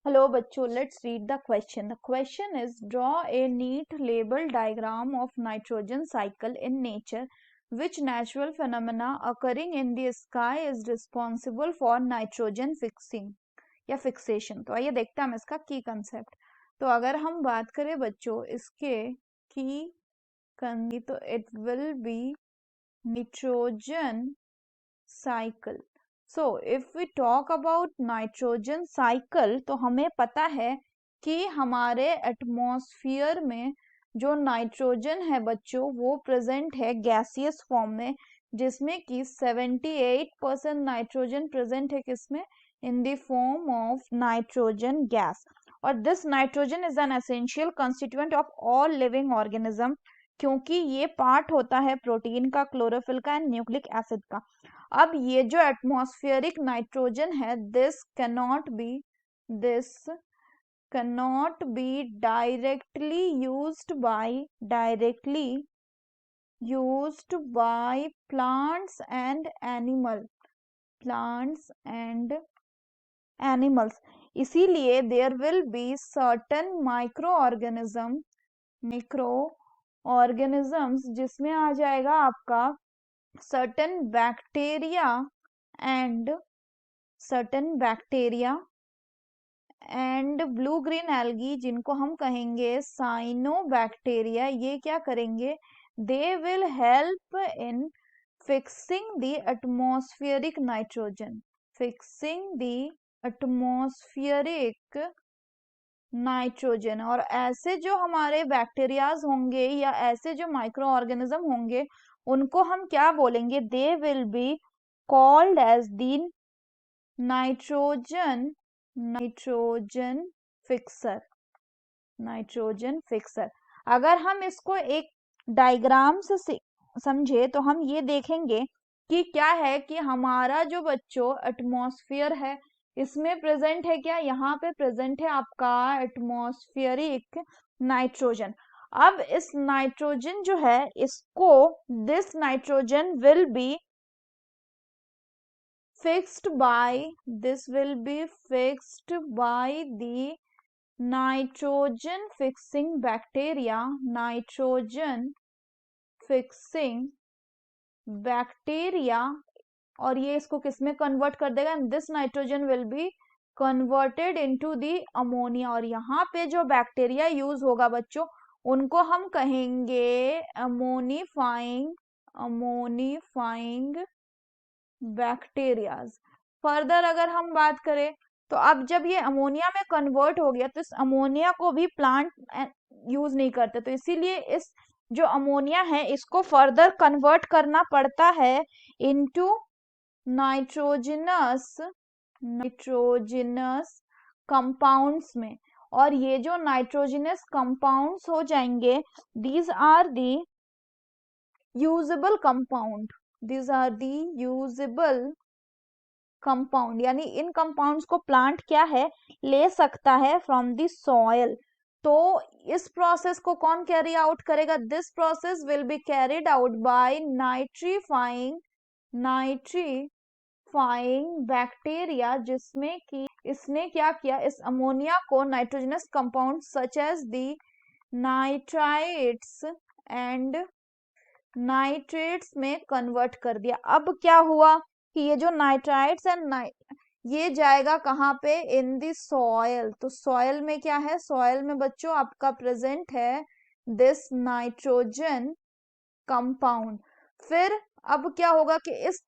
Hello बच्चों, let's read the question. The question is, draw a neat label diagram of nitrogen cycle in nature. Which natural phenomena occurring in the sky is responsible for nitrogen fixing या fixation? तो आइए देखते हैं हम इसका की concept. तो अगर हम बात करें बच्चों इसके की तो it will be nitrogen cycle. So if we talk about nitrogen cycle, तो हमें पता है कि हमारे एटमॉस्फेयर में जो नाइट्रोजन है बच्चों वो प्रेजेंट है गैसियस फॉर्म में, जिसमें कि 78% नाइट्रोजन प्रेजेंट है किसमें, in the form of nitrogen gas. और this nitrogen is an essential constituent of all living organism, क्योंकि ये पार्ट होता है प्रोटीन का, क्लोरोफिल का एंड न्यूक्लिक एसिड का. अब ये जो एटमॉस्फेरिक नाइट्रोजन है, this cannot be directly used by plants and animals. इसीलिए there will be certain microorganisms जिसमें आ जाएगा आपका certain bacteria and blue green algae जिनको हम कहेंगे cyanobacteria. ये क्या करेंगे, they will help in fixing the atmospheric nitrogen. और ऐसे जो हमारे बैक्टीरियाज होंगे या ऐसे जो माइक्रो ऑर्गेनिज्म होंगे उनको हम क्या बोलेंगे, they will be called as the nitrogen fixer. अगर हम इसको एक डायग्राम से समझे तो हम ये देखेंगे कि क्या है कि हमारा जो बच्चों एटमॉस्फेयर है इसमें प्रेजेंट है क्या, यहाँ पे प्रेजेंट है आपका एटमॉस्फेरिक नाइट्रोजन. अब इस नाइट्रोजन जो है इसको this nitrogen will B fixed by the nitrogen fixing bacteria. और ये इसको किसमें कन्वर्ट कर देगा, this nitrogen will be converted into the ammonia. और यहाँ पे जो बैक्टीरिया यूज होगा बच्चों उनको हम कहेंगे अमोनिफाइंग बैक्टीरियाज. फर्दर अगर हम बात करें तो अब जब ये अमोनिया में कन्वर्ट हो गया तो इस अमोनिया को भी प्लांट यूज नहीं करते, तो इसीलिए इस जो अमोनिया है इसको फर्दर कन्वर्ट करना पड़ता है इनटू नाइट्रोजनस कंपाउंड्स में. और ये जो नाइट्रोजनस कंपाउंड्स हो जाएंगे these are the usable compound, यानी इन कंपाउंड्स को प्लांट क्या है ले सकता है फ्रॉम द सॉइल. तो इस प्रोसेस को कौन कैरी आउट करेगा, this process will be carried out by nitrifying bacteria, जिसमें कि इसने क्या किया, इस अमोनिया को nitrogenous compound such as the nitrites and nitrates में कन्वर्ट कर दिया. अब क्या हुआ कि ये जो नाइट्राइट्स एंड ये जाएगा कहाँ पे, इन दी सॉयल. तो सॉयल में क्या है, सॉयल में बच्चों आपका प्रेजेंट है दिस नाइट्रोजन कंपाउंड. फिर अब क्या होगा कि इस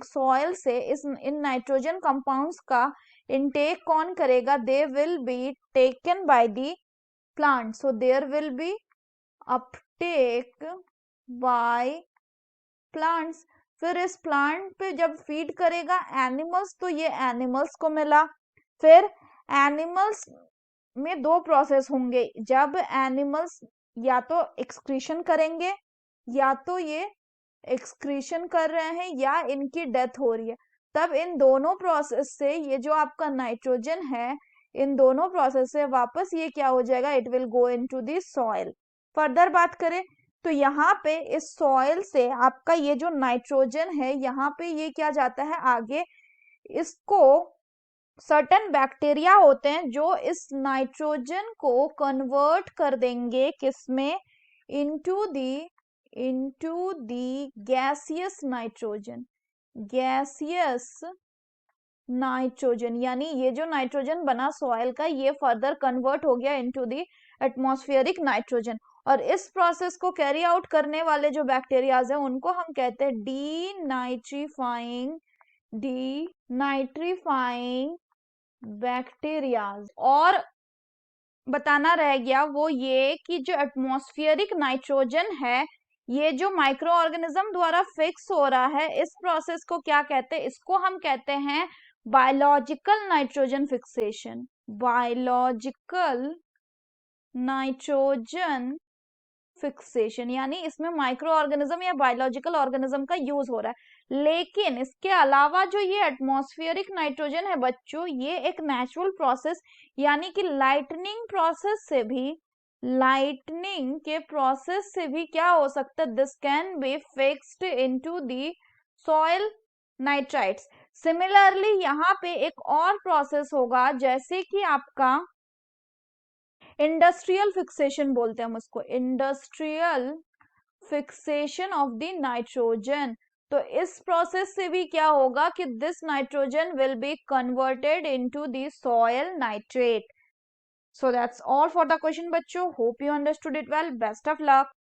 सॉयल से इन नाइट्रोजन कंपाउंड्स का इनटेक कौन करेगा, they will be taken by the plant. So there will be uptake by plants. फिर इस प्लांट पे जब फीड करेगा एनिमल्स तो ये एनिमल्स को मिला. फिर एनिमल्स में दो प्रोसेस होंगे, जब एनिमल्स या तो एक्सक्रीशन करेंगे या तो ये एक्सक्रीशन कर रहे हैं या इनकी डेथ हो रही है, तब इन दोनों प्रोसेस से ये जो आपका नाइट्रोजन है इन दोनों प्रोसेस से वापस ये क्या हो जाएगा, it will go into the soil. Further बात करें तो यहाँ पे इस सॉइल से आपका ये जो नाइट्रोजन है यहाँ पे ये क्या जाता है आगे, इसको सर्टेन बैक्टीरिया होते हैं जो इस नाइट्रोजन को कन्वर्ट कर देंगे किसमें, into the gaseous nitrogen, gaseous nitrogen, यानी ये जो नाइट्रोजन बना सॉइल का ये फर्दर कन्वर्ट हो गया इनटू दी एटमॉस्फेरिक नाइट्रोजन। और इस प्रोसेस को कैरी आउट करने वाले जो बैक्टीरियाज हैं उनको हम कहते हैं डीनाइट्रीफाइंग बैक्टीरियाज। और बताना रह गया वो ये कि जो एटमॉस्फेरिक नाइट्रोजन है ये जो माइक्रो ऑर्गेनिज्म द्वारा फिक्स हो रहा है, इस प्रोसेस को क्या कहते हैं, इसको हम कहते हैं biological nitrogen fixation, biological nitrogen fixation, यानी इसमें माइक्रो ऑर्गेनिज्म या बायोलॉजिकल ऑर्गेनिज्म का यूज हो रहा है। लेकिन इसके अलावा जो ये एटमॉस्फेरिक नाइट्रोजन है बच्चों, ये एक नेचुरल प्रोसेस यानी कि लाइटनिंग के प्रोसेस से भी क्या हो सकता है, this can be fixed into the soil nitrites. Similarly यहाँ पे एक और प्रोसेस होगा जैसे कि आपका इंडस्ट्रियल फिक्सेशन बोलते हैं हम उसको, industrial fixation of the nitrogen. तो इस प्रोसेस से भी क्या होगा कि this nitrogen will be converted into the soil nitrate. So that's all for the question बच्चों, hope you understood it well, best of luck.